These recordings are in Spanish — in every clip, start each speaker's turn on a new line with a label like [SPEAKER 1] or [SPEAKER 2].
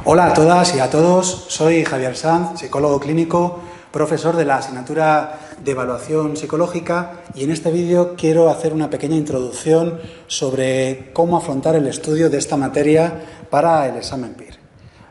[SPEAKER 1] Hola a todas y a todos, soy Javier Sanz, psicólogo clínico, profesor de la asignatura de evaluación psicológica, y en este vídeo quiero hacer una pequeña introducción sobre cómo afrontar el estudio de esta materia para el examen PIR.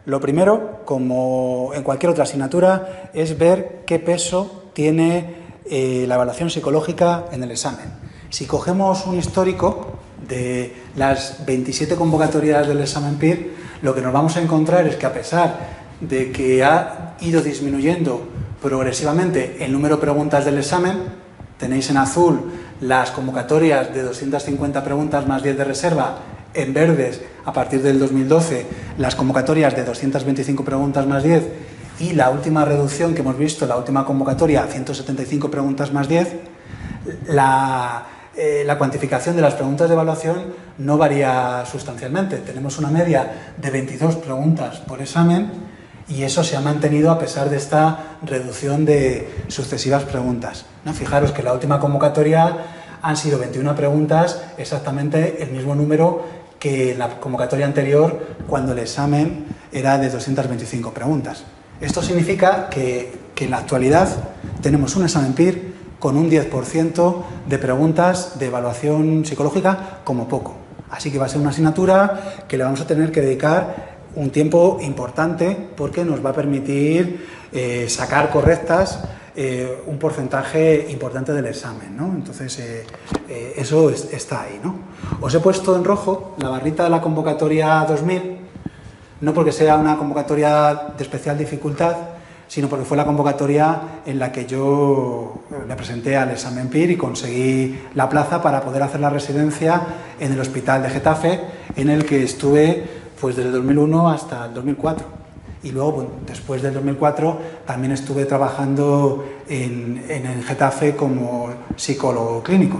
[SPEAKER 1] Lo primero, como en cualquier otra asignatura, es ver qué peso tiene la evaluación psicológica en el examen. Si cogemos un histórico de las 27 convocatorias del examen PIR, lo que nos vamos a encontrar es que, a pesar de que ha ido disminuyendo progresivamente el número de preguntas del examen, tenéis en azul las convocatorias de 250 preguntas más 10 de reserva, en verdes, a partir del 2012, las convocatorias de 225 preguntas más 10, y la última reducción que hemos visto, la última convocatoria, 175 preguntas más 10, la cuantificación de las preguntas de evaluación no varía sustancialmente. Tenemos una media de 22 preguntas por examen y eso se ha mantenido a pesar de esta reducción de sucesivas preguntas, ¿no? Fijaros que la última convocatoria han sido 21 preguntas, exactamente el mismo número que en la convocatoria anterior, cuando el examen era de 225 preguntas. Esto significa que en la actualidad tenemos un examen PIR con un 10% de preguntas de evaluación psicológica como poco. Así que va a ser una asignatura que le vamos a tener que dedicar un tiempo importante, porque nos va a permitir sacar correctas un porcentaje importante del examen, ¿no? Entonces, eso está ahí, ¿no? Os he puesto en rojo la barrita de la convocatoria 2000, no porque sea una convocatoria de especial dificultad, sino porque fue la convocatoria en la que yo me presenté al examen PIR y conseguí la plaza para poder hacer la residencia en el hospital de Getafe, en el que estuve pues desde el 2001 hasta el 2004. Y luego, bueno, después del 2004, también estuve trabajando en el Getafe como psicólogo clínico.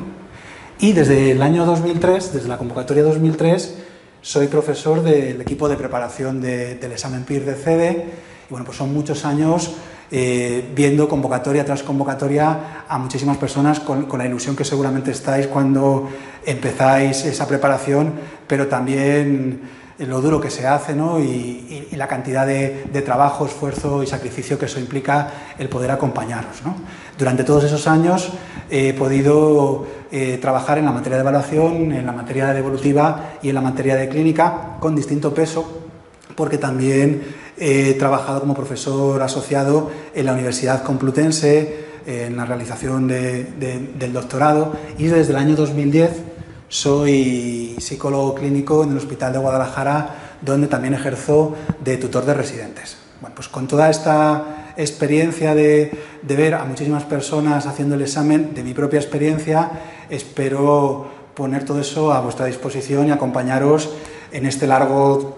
[SPEAKER 1] Y desde el año 2003, desde la convocatoria 2003, soy profesor del equipo de preparación del examen PIR de CEDE. Y bueno, pues son muchos años viendo convocatoria tras convocatoria a muchísimas personas con la ilusión que seguramente estáis cuando empezáis esa preparación, pero también lo duro que se hace, ¿no? y la cantidad de trabajo, esfuerzo y sacrificio que eso implica, el poder acompañaros, ¿no? Durante todos esos años he podido trabajar en la materia de evaluación, en la materia de evolutiva y en la materia de clínica con distinto peso, porque también he trabajado como profesor asociado en la Universidad Complutense, en la realización del doctorado, y desde el año 2010 soy psicólogo clínico en el Hospital de Guadalajara, donde también ejerzo de tutor de residentes. Bueno, pues con toda esta experiencia de ver a muchísimas personas haciendo el examen, de mi propia experiencia, espero poner todo eso a vuestra disposición y acompañaros en este largo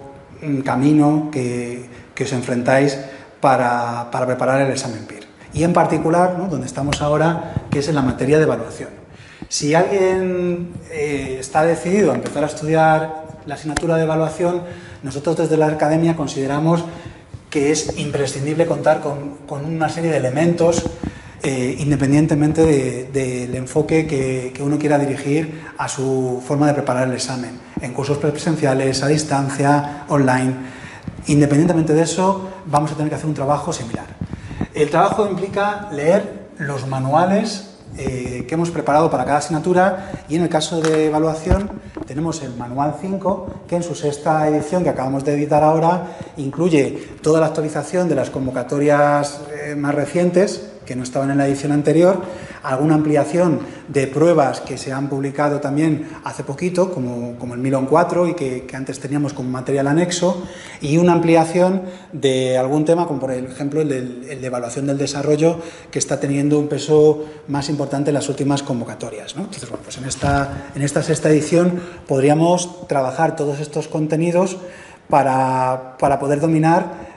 [SPEAKER 1] camino que os enfrentáis para preparar el examen PIR. Y en particular, ¿no?, donde estamos ahora, que es en la materia de evaluación. Si alguien está decidido a empezar a estudiar la asignatura de evaluación, nosotros desde la academia consideramos que es imprescindible contar con una serie de elementos, independientemente del enfoque que uno quiera dirigir a su forma de preparar el examen, en cursos presenciales, a distancia, online. Independientemente de eso, vamos a tener que hacer un trabajo similar. El trabajo implica leer los manuales que hemos preparado para cada asignatura, y en el caso de evaluación tenemos el manual 5, que en su sexta edición, que acabamos de editar ahora, incluye toda la actualización de las convocatorias más recientes, que no estaban en la edición anterior, alguna ampliación de pruebas que se han publicado también hace poquito, como el Milon 4, y que antes teníamos como material anexo, y una ampliación de algún tema, como por ejemplo el de evaluación del desarrollo, que está teniendo un peso más importante en las últimas convocatorias, ¿no? Entonces, bueno, pues en esta sexta edición podríamos trabajar todos estos contenidos para poder dominar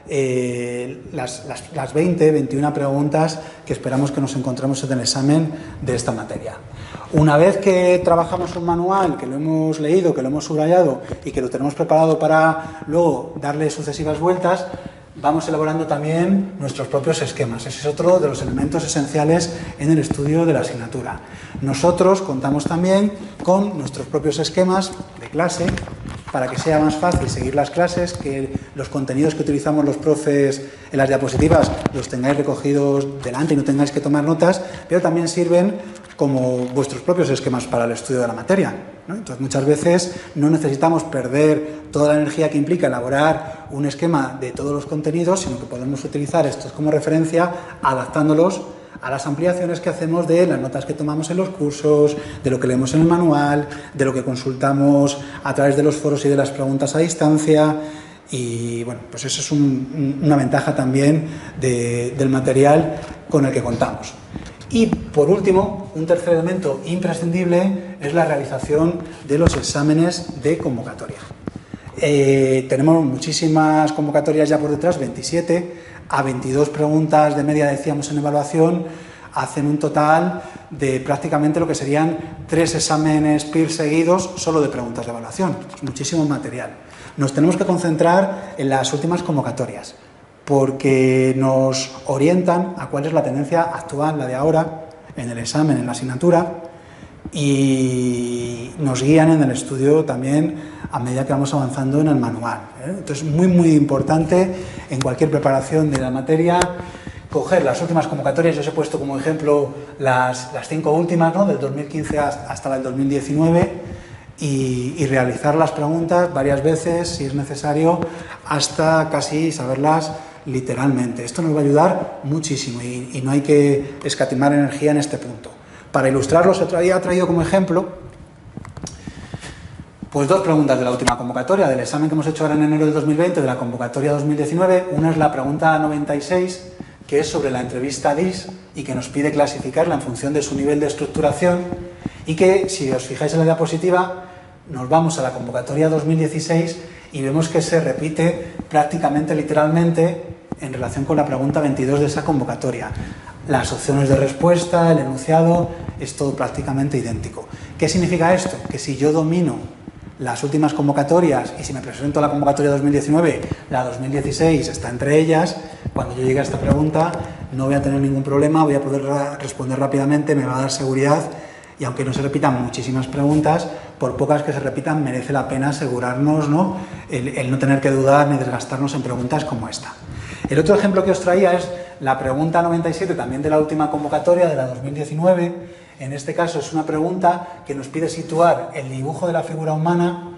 [SPEAKER 1] las 20, 21 preguntas que esperamos que nos encontremos en el examen de esta materia. Una vez que trabajamos un manual, que lo hemos leído, que lo hemos subrayado y que lo tenemos preparado para luego darle sucesivas vueltas, vamos elaborando también nuestros propios esquemas. Ese es otro de los elementos esenciales en el estudio de la asignatura. Nosotros contamos también con nuestros propios esquemas de clase, para que sea más fácil seguir las clases, que los contenidos que utilizamos los profes en las diapositivas los tengáis recogidos delante y no tengáis que tomar notas, pero también sirven como vuestros propios esquemas para el estudio de la materia, ¿no? Entonces, muchas veces no necesitamos perder toda la energía que implica elaborar un esquema de todos los contenidos, sino que podemos utilizar estos como referencia, adaptándolos a las ampliaciones que hacemos de las notas que tomamos en los cursos, de lo que leemos en el manual, de lo que consultamos a través de los foros y de las preguntas a distancia. Y bueno, pues eso es una ventaja también del material con el que contamos. Y por último, un tercer elemento imprescindible es la realización de los exámenes de convocatoria. Tenemos muchísimas convocatorias ya por detrás, 27, a 22 preguntas de media decíamos en evaluación, hacen un total de prácticamente lo que serían 3 exámenes PIR seguidos solo de preguntas de evaluación, es muchísimo material. Nos tenemos que concentrar en las últimas convocatorias, porque nos orientan a cuál es la tendencia actual, la de ahora, en el examen, en la asignatura, y nos guían en el estudio también a medida que vamos avanzando en el manual, ¿eh? Entonces, muy importante en cualquier preparación de la materia, coger las últimas convocatorias. Yo os he puesto como ejemplo las 5 últimas, ¿no?, del 2015 hasta la del 2019, y realizar las preguntas varias veces, si es necesario, hasta casi saberlas literalmente. Esto nos va a ayudar muchísimo y no hay que escatimar energía en este punto. Para ilustrarlos, otro día he traído como ejemplo pues 2 preguntas de la última convocatoria, del examen que hemos hecho ahora en enero de 2020, de la convocatoria 2019. Una es la pregunta 96, que es sobre la entrevista DIS y que nos pide clasificarla en función de su nivel de estructuración, y que, si os fijáis en la diapositiva, nos vamos a la convocatoria 2016 y vemos que se repite prácticamente literalmente en relación con la pregunta 22 de esa convocatoria. Las opciones de respuesta, el enunciado, es todo prácticamente idéntico. ¿Qué significa esto? Que si yo domino las últimas convocatorias y si me presento a la convocatoria 2019, la 2016 está entre ellas, cuando yo llegue a esta pregunta no voy a tener ningún problema, voy a poder responder rápidamente, me va a dar seguridad, y aunque no se repitan muchísimas preguntas, por pocas que se repitan merece la pena asegurarnos, ¿no?, el no tener que dudar ni desgastarnos en preguntas como esta. El otro ejemplo que os traía es la pregunta 97, también de la última convocatoria, de la 2019. En este caso es una pregunta que nos pide situar el dibujo de la figura humana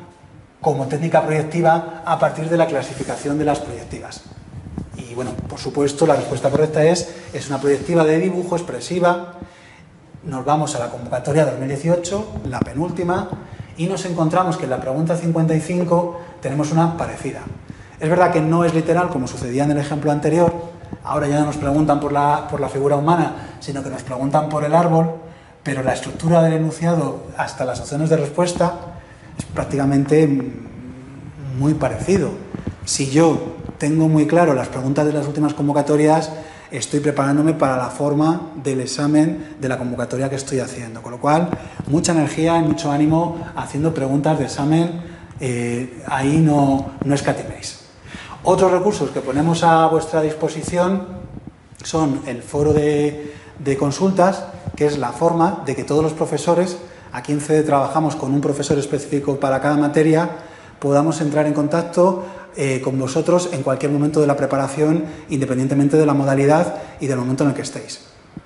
[SPEAKER 1] como técnica proyectiva a partir de la clasificación de las proyectivas. Y bueno, por supuesto, la respuesta correcta es una proyectiva de dibujo expresiva. Nos vamos a la convocatoria 2018, la penúltima, y nos encontramos que en la pregunta 55 tenemos una parecida. Es verdad que no es literal como sucedía en el ejemplo anterior, ahora ya no nos preguntan por la figura humana, sino que nos preguntan por el árbol, pero la estructura del enunciado hasta las opciones de respuesta es prácticamente muy parecido. Si yo tengo muy claro las preguntas de las últimas convocatorias, estoy preparándome para la forma del examen de la convocatoria que estoy haciendo. Con lo cual, mucha energía y mucho ánimo haciendo preguntas de examen, ahí no escatiméis. Otros recursos que ponemos a vuestra disposición son el foro de consultas, que es la forma de que todos los profesores, aquí en CEDE trabajamos con un profesor específico para cada materia, podamos entrar en contacto con vosotros en cualquier momento de la preparación, independientemente de la modalidad y del momento en el que estéis.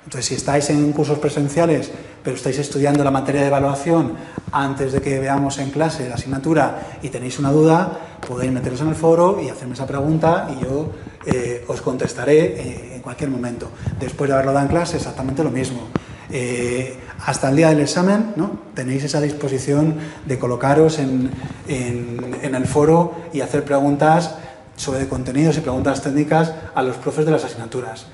[SPEAKER 1] Entonces, si estáis en cursos presenciales, pero estáis estudiando la materia de evaluación antes de que veamos en clase la asignatura y tenéis una duda, podéis meteros en el foro y hacerme esa pregunta y yo os contestaré en cualquier momento. Después de haberlo dado en clase, exactamente lo mismo. Hasta el día del examen, ¿no?, tenéis esa disposición de colocaros en el foro y hacer preguntas sobre contenidos y preguntas técnicas a los profes de las asignaturas.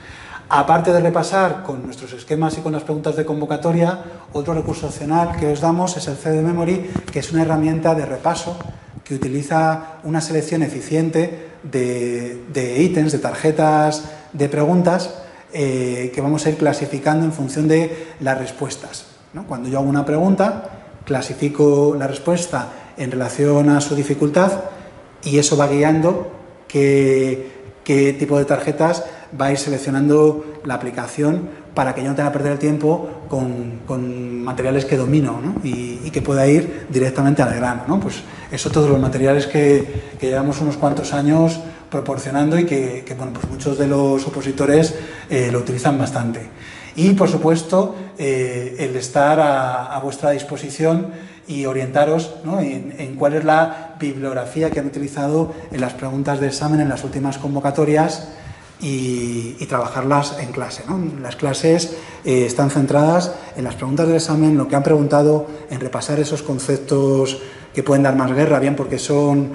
[SPEAKER 1] Aparte de repasar con nuestros esquemas y con las preguntas de convocatoria, otro recurso opcional que os damos es el CEDE Memory, que es una herramienta de repaso que utiliza una selección eficiente de ítems, de tarjetas de preguntas, que vamos a ir clasificando en función de las respuestas, ¿no? Cuando yo hago una pregunta, clasifico la respuesta en relación a su dificultad y eso va guiando qué tipo de tarjetas va a ir seleccionando la aplicación para que yo no tenga que perder el tiempo con materiales que domino, ¿no? y que pueda ir directamente al grano, ¿no? Pues eso, todos los materiales que llevamos unos cuantos años proporcionando y que bueno, pues muchos de los opositores lo utilizan bastante. Y, por supuesto, el estar a vuestra disposición y orientaros, ¿no?, en cuál es la bibliografía que han utilizado en las preguntas de examen en las últimas convocatorias y trabajarlas en clase, ¿no? Las clases están centradas en las preguntas del examen, lo que han preguntado, en repasar esos conceptos que pueden dar más guerra, bien porque son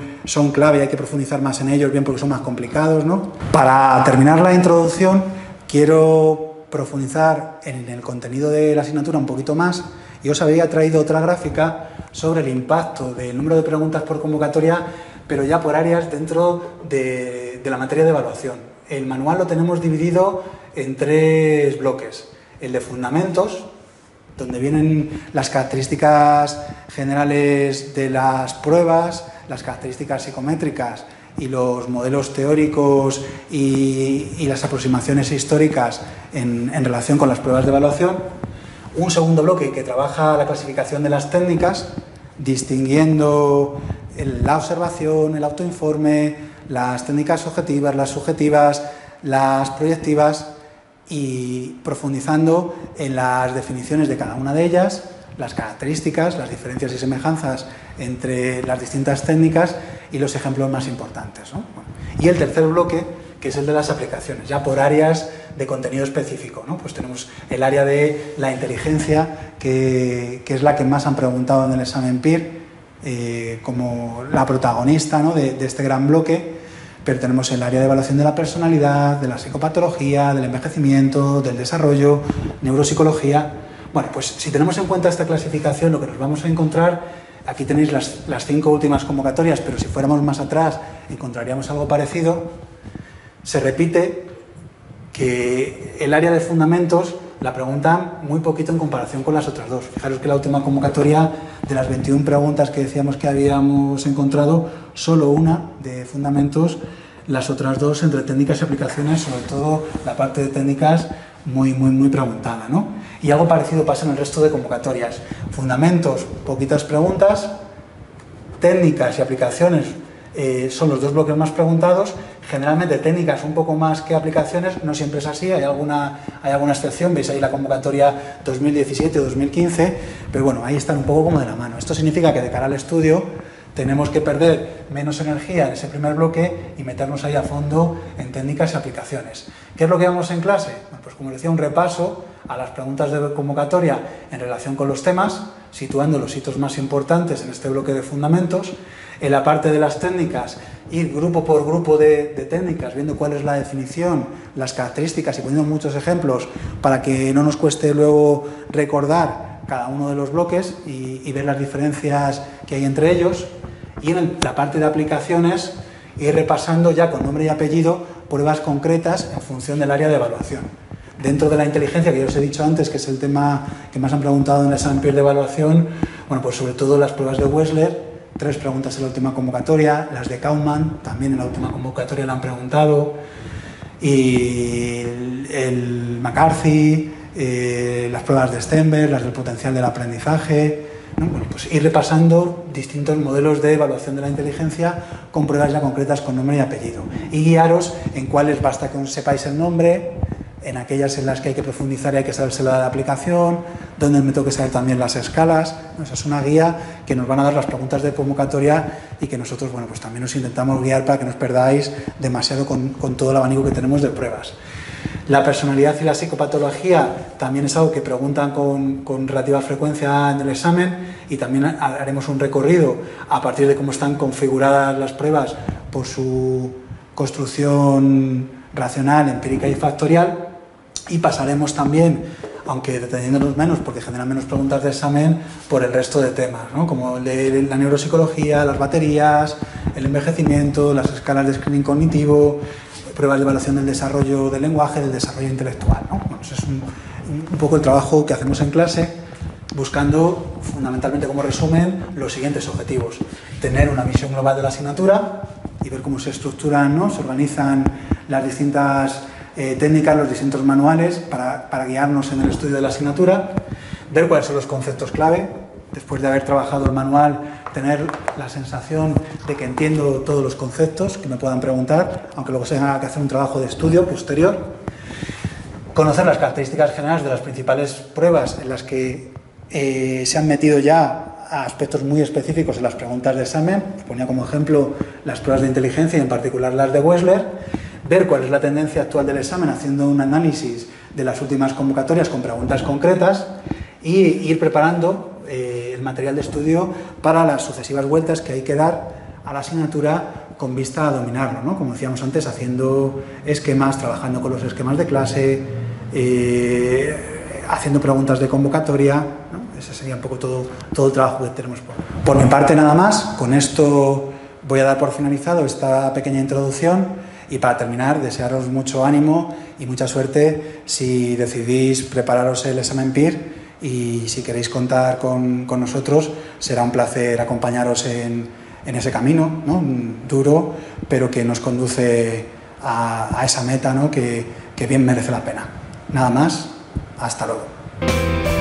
[SPEAKER 1] clave y hay que profundizar más en ellos, bien porque son más complicados, ¿no? Para terminar la introducción, quiero profundizar en el contenido de la asignatura un poquito más. Y os había traído otra gráfica sobre el impacto del número de preguntas por convocatoria, pero ya por áreas dentro de la materia de evaluación. El manual lo tenemos dividido en 3 bloques. El de fundamentos, donde vienen las características generales de las pruebas, las características psicométricas y los modelos teóricos y las aproximaciones históricas en relación con las pruebas de evaluación. Un segundo bloque que trabaja la clasificación de las técnicas, distinguiendo la observación, el autoinforme, las técnicas objetivas, las subjetivas, las proyectivas y profundizando en las definiciones de cada una de ellas, las características, las diferencias y semejanzas entre las distintas técnicas y los ejemplos más importantes, ¿no? Bueno, y el tercer bloque, que es el de las aplicaciones, ya por áreas de contenido específico, ¿no? Pues tenemos el área de la inteligencia, que es la que más han preguntado en el examen PIR, como la protagonista, ¿no?, de este gran bloque, pero tenemos el área de evaluación de la personalidad, de la psicopatología, del envejecimiento, del desarrollo, neuropsicología. Bueno, pues si tenemos en cuenta esta clasificación, lo que nos vamos a encontrar, aquí tenéis las 5 últimas convocatorias, pero si fuéramos más atrás encontraríamos algo parecido. Se repite que el área de fundamentos la preguntan muy poquito en comparación con las otras dos. Fijaros que la última convocatoria, de las 21 preguntas que decíamos que habíamos encontrado, solo una de fundamentos, las otras dos entre técnicas y aplicaciones, sobre todo la parte de técnicas muy preguntada, ¿no? Y algo parecido pasa en el resto de convocatorias. Fundamentos, poquitas preguntas, técnicas y aplicaciones son los 2 bloques más preguntados. Generalmente técnicas un poco más que aplicaciones, no siempre es así, hay alguna excepción, veis ahí la convocatoria 2017 o 2015, pero bueno, ahí están un poco como de la mano. Esto significa que de cara al estudio tenemos que perder menos energía en ese primer bloque y meternos ahí a fondo en técnicas y aplicaciones. ¿Qué es lo que vamos en clase? Bueno, pues como decía, un repaso a las preguntas de convocatoria en relación con los temas, situando los hitos más importantes en este bloque de fundamentos. En la parte de las técnicas, ir grupo por grupo de técnicas, viendo cuál es la definición, las características y poniendo muchos ejemplos para que no nos cueste luego recordar cada uno de los bloques y ver las diferencias que hay entre ellos. Y en la parte de aplicaciones, ir repasando ya con nombre y apellido pruebas concretas en función del área de evaluación. Dentro de la inteligencia, que ya os he dicho antes, que es el tema que más han preguntado en el examen PIR de evaluación, bueno, pues sobre todo las pruebas de Wechsler, 3 preguntas en la última convocatoria, las de Kauman, también en la última convocatoria la han preguntado, y el McCarthy, las pruebas de Stenberg, las del potencial del aprendizaje, ¿no? Bueno, pues ir repasando distintos modelos de evaluación de la inteligencia con pruebas ya concretas con nombre y apellido, y guiaros en cuáles basta que sepáis el nombre, en aquellas en las que hay que profundizar y hay que saberse la de la aplicación, donde me tengo que saber también las escalas. Esa es una guía que nos van a dar las preguntas de convocatoria y que nosotros, bueno, pues también os intentamos guiar para que no os perdáis demasiado con todo el abanico que tenemos de pruebas. La personalidad y la psicopatología también es algo que preguntan con relativa frecuencia en el examen, y también haremos un recorrido a partir de cómo están configuradas las pruebas por su construcción racional, empírica y factorial. Y pasaremos también, aunque deteniéndonos menos porque generan menos preguntas de examen, por el resto de temas, ¿no? Como el de la neuropsicología, las baterías, el envejecimiento, las escalas de screening cognitivo, pruebas de evaluación del desarrollo del lenguaje, del desarrollo intelectual, ¿no? Bueno, eso es un poco el trabajo que hacemos en clase, buscando fundamentalmente como resumen los siguientes objetivos: tener una visión global de la asignatura y ver cómo se estructuran, ¿no?, se organizan las distintas técnicas, los distintos manuales para guiarnos en el estudio de la asignatura, ver cuáles son los conceptos clave. Después de haber trabajado el manual, tener la sensación de que entiendo todos los conceptos que me puedan preguntar, aunque luego se tenga que hacer un trabajo de estudio posterior. Conocer las características generales de las principales pruebas en las que se han metido ya a aspectos muy específicos en las preguntas de examen. Os ponía como ejemplo las pruebas de inteligencia y en particular las de Wechsler. Ver cuál es la tendencia actual del examen haciendo un análisis de las últimas convocatorias con preguntas concretas y ir preparando el material de estudio para las sucesivas vueltas que hay que dar a la asignatura con vista a dominarlo, ¿no? Como decíamos antes, haciendo esquemas, trabajando con los esquemas de clase, haciendo preguntas de convocatoria, ¿no? Ese sería un poco todo el trabajo que tenemos por mi parte, nada más. Con esto voy a dar por finalizado esta pequeña introducción y para terminar, desearos mucho ánimo y mucha suerte si decidís prepararos el examen PIR. Y si queréis contar con nosotros, será un placer acompañaros en ese camino, ¿no? Duro, pero que nos conduce a esa meta, ¿no? que bien merece la pena. Nada más, hasta luego.